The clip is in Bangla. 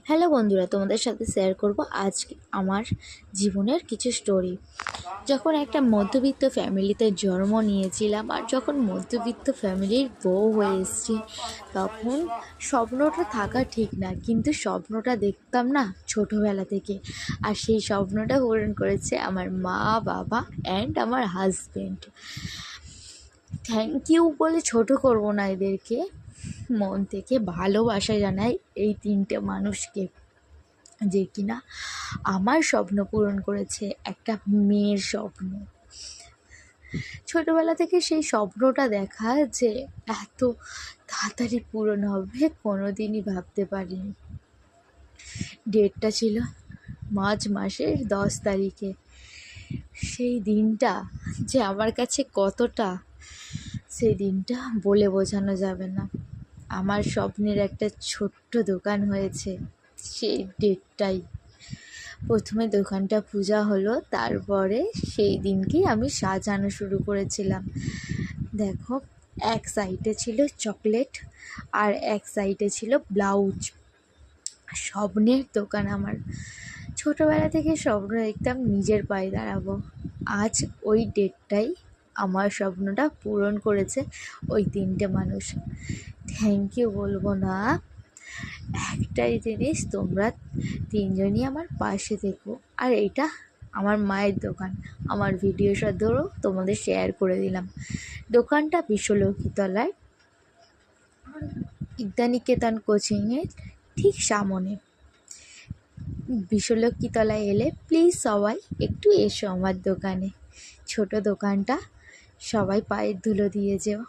হ্যালো বন্ধুরা, তোমাদের সাথে শেয়ার করব আজকে আমার জীবনের কিছু স্টোরি। যখন একটা মধ্যবিত্ত ফ্যামিলিতে জন্ম নিয়েছিলাম আর যখন মধ্যবিত্ত ফ্যামিলির বউ হয়ে এসেছি, তখন স্বপ্নটা থাকা ঠিক না, কিন্তু স্বপ্নটা দেখতাম না ছোটোবেলা থেকে। আর সেই স্বপ্নটা পূরণ করেছে আমার মা, বাবা অ্যান্ড আমার হাজব্যান্ড। থ্যাংক ইউ বলে ছোট করব না এদেরকে, মন থেকে ভালোবাসা জানাই এই তিনটে মানুষকে, যে কিনা আমার স্বপ্ন পূরণ করেছে, একটা মেয়ের স্বপ্ন। ছোটবেলা থেকে সেই স্বপ্নটা দেখা যে এত তাড়াতাড়ি পূরণ হবে কোনো দিনই ভাবতে পারিনি। ডেটটা ছিল মার্চ মাসের 10 তারিখে। সেই দিনটা যে আমার কাছে কতটা, সেই দিনটা বলে বোঝানো যাবে না। আমার স্বপ্নের একটা ছোট্ট দোকান হয়েছে সেই ডেটটাই। প্রথমে দোকানটা পূজা হলো, তারপরে সেই দিনকেই আমি সাজানো শুরু করেছিলাম। দেখো, এক সাইডে ছিল চকলেট আর এক সাইডে ছিল ব্লাউজ। স্বপ্নের দোকান আমার। ছোটোবেলা থেকে স্বপ্ন দেখতাম নিজের পায়ে দাঁড়াবো। আজ ওই ডেটটাই আমার স্বপ্নটা পূরণ করেছে ওই তিনটে মানুষ। থ্যাংক ইউ বলবো না, একটাই জিনিস, তোমরা তিনজনই আমার পাশে থেকো। আর এটা আমার মায়ের দোকান, আমার ভিডিও ধরো তোমাদের শেয়ার করে দিলাম। দোকানটা বিশ্বলক্ষ্মীতলায় বিদ্যানিকেতন কোচিংয়ের ঠিক সামনে। বিশ্বলক্ষ্মীতলায় এলে প্লিজ সবাই একটু এসো আমার দোকানে। ছোট দোকানটা, সবাই পায়ের ধুলো দিয়ে যেও।